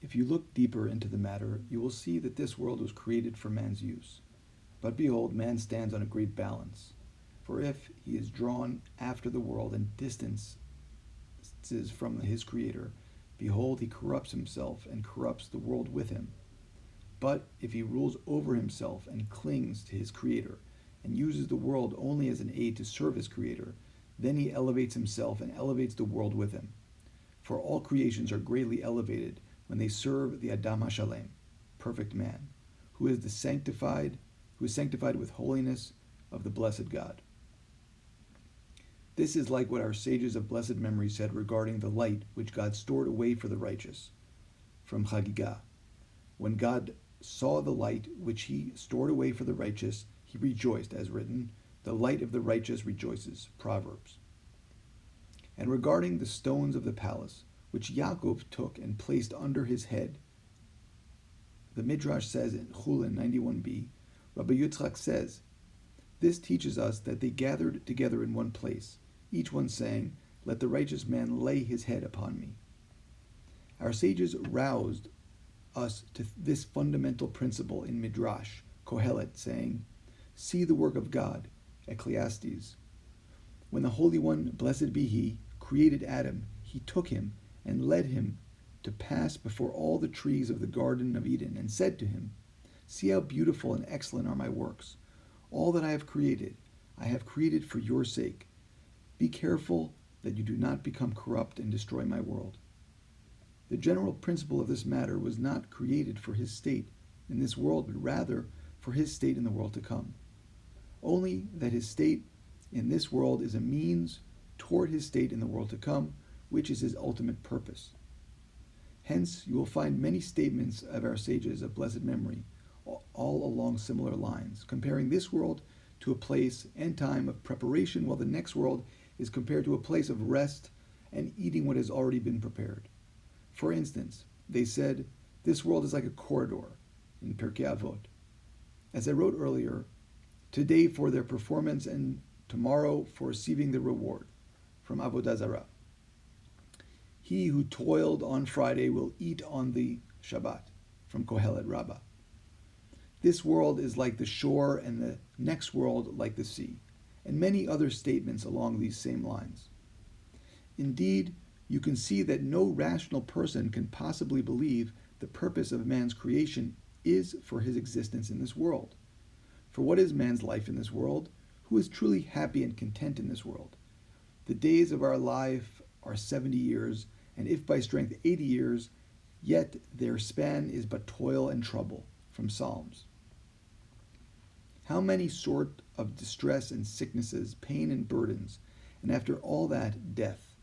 If you look deeper into the matter, you will see that this world was created for man's use. But behold, man stands on a great balance. For if he is drawn after the world and distances from his Creator, behold, he corrupts himself and corrupts the world with him. But if he rules over himself and clings to his Creator and uses the world only as an aid to serve his Creator, then he elevates himself and elevates the world with him. For all creations are greatly elevated when they serve the Adam HaShalem, perfect man, who is sanctified with holiness of the blessed God. This is like what our sages of blessed memory said regarding the light which God stored away for the righteous, from Chagigah. When God saw the light which he stored away for the righteous, he rejoiced, as written, the light of the righteous rejoices, Proverbs. And regarding the stones of the palace, which Yaakov took and placed under his head, the Midrash says in Chulin 91b, Rabbi Yitzchak says, this teaches us that they gathered together in one place, each one saying, let the righteous man lay his head upon me. Our sages roused us to this fundamental principle in Midrash, Kohelet, saying, see the work of God, Ecclesiastes. When the Holy One, blessed be He, created Adam, He took him and led him to pass before all the trees of the Garden of Eden, and said to him, see how beautiful and excellent are my works. All that I have created for your sake. Be careful that you do not become corrupt and destroy my world. The general principle of this matter was not created for his state in this world, but rather for his state in the world to come. Only that his state in this world is a means toward his state in the world to come, which is his ultimate purpose. Hence, you will find many statements of our sages of blessed memory, all along similar lines, comparing this world to a place and time of preparation, while the next world is compared to a place of rest and eating what has already been prepared. For instance, they said, this world is like a corridor in Pirkei Avot. As I wrote earlier, today for their performance and tomorrow for receiving the reward, from Avodah Zarah. He who toiled on Friday will eat on the Shabbat, from Kohelet Rabbah. This world is like the shore and the next world like the sea, and many other statements along these same lines. Indeed, you can see that no rational person can possibly believe the purpose of man's creation is for his existence in this world. For what is man's life in this world? Who is truly happy and content in this world? The days of our life are 70 years, and if by strength 80 years, yet their span is but toil and trouble, from Psalms. How many sort of distress and sicknesses, pain and burdens, and after all that, death.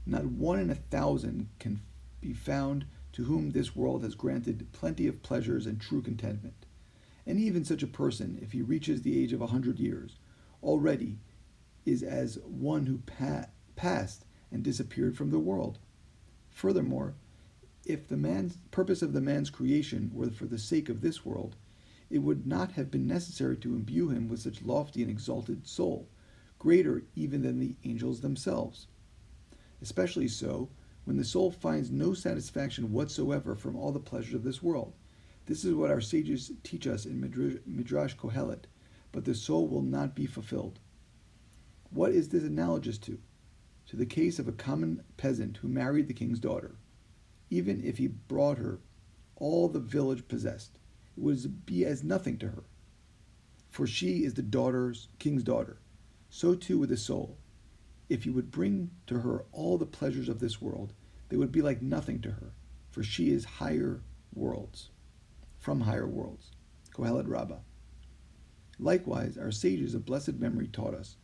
Not 1 in 1,000 can be found to whom this world has granted plenty of pleasures and true contentment. And even such a person, if he reaches the age of 100 years, already is as one who passed and disappeared from the world. Furthermore, if the purpose of the man's creation were for the sake of this world, it would not have been necessary to imbue him with such lofty and exalted soul, greater even than the angels themselves. Especially so, when the soul finds no satisfaction whatsoever from all the pleasures of this world. This is what our sages teach us in Midrash Kohelet, but the soul will not be fulfilled. What is this analogous to? To the case of a common peasant who married the king's daughter. Even if he brought her all the village possessed, it would be as nothing to her. For she is the king's daughter. So too with the soul. If you would bring to her all the pleasures of this world, they would be like nothing to her, for she is from higher worlds. Kohelet Rabbah. Likewise, our sages of blessed memory taught us,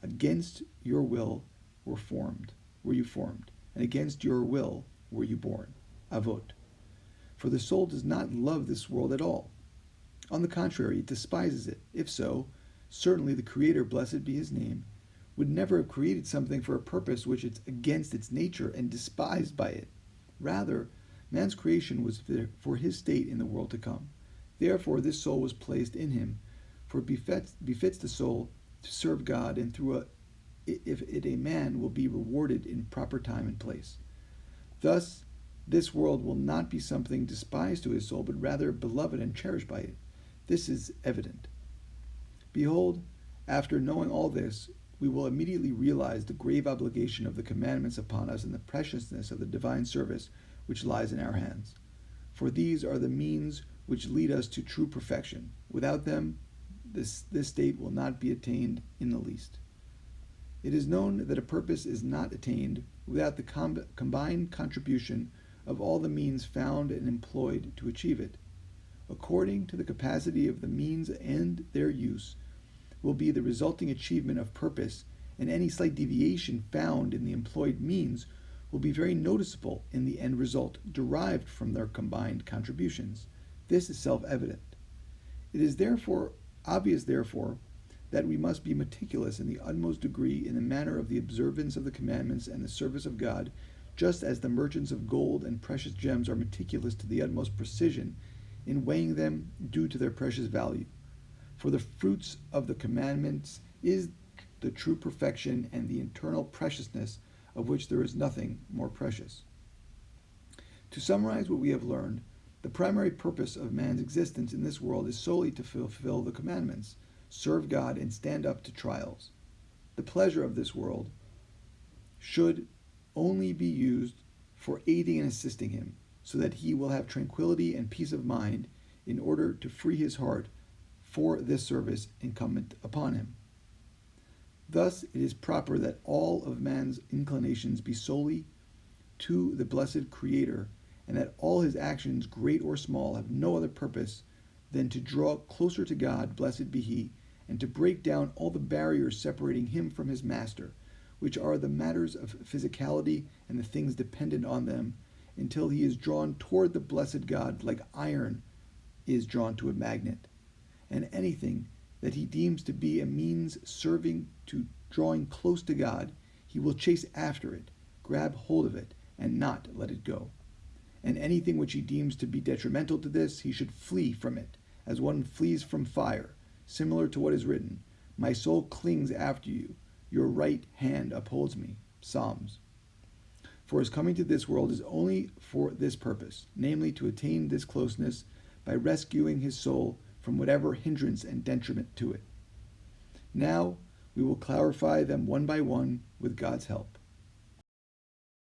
against your will were you formed, and against your will were you born. Avot. For the soul does not love this world at all. On the contrary, it despises it. If so, certainly the Creator, blessed be His name, would never have created something for a purpose which is against its nature and despised by it. Rather, man's creation was for his state in the world to come. Therefore, this soul was placed in him, for it befits the soul to serve God, and through a man will be rewarded in proper time and place. Thus, This world will not be something despised to his soul, but rather beloved and cherished by it. This is evident. Behold, after knowing all this, we will immediately realize the grave obligation of the commandments upon us and the preciousness of the divine service which lies in our hands. For these are the means which lead us to true perfection. Without them, this state will not be attained in the least. It is known that a purpose is not attained without the combined contribution of all the means found and employed to achieve it. According to the capacity of the means and their use, will be the resulting achievement of purpose, and any slight deviation found in the employed means will be very noticeable in the end result derived from their combined contributions. This is self-evident. It is obvious, that we must be meticulous in the utmost degree in the manner of the observance of the commandments and the service of God, just as the merchants of gold and precious gems are meticulous to the utmost precision in weighing them due to their precious value. For the fruits of the commandments is the true perfection and the internal preciousness of which there is nothing more precious. To summarize what we have learned, the primary purpose of man's existence in this world is solely to fulfill the commandments, serve God, and stand up to trials. The pleasure of this world should only be used for aiding and assisting him, so that he will have tranquility and peace of mind in order to free his heart for this service incumbent upon him. Thus it is proper that all of man's inclinations be solely to the blessed Creator, and that all his actions, great or small, have no other purpose than to draw closer to God, blessed be He, and to break down all the barriers separating him from his master, which are the matters of physicality and the things dependent on them, until he is drawn toward the blessed God like iron is drawn to a magnet. And anything that he deems to be a means serving to drawing close to God, he will chase after it, grab hold of it, and not let it go. And anything which he deems to be detrimental to this, he should flee from it, as one flees from fire, similar to what is written, "My soul clings after you, your right hand upholds me." Psalms. For his coming to this world is only for this purpose, namely to attain this closeness by rescuing his soul from whatever hindrance and detriment to it. Now we will clarify them one by one with God's help.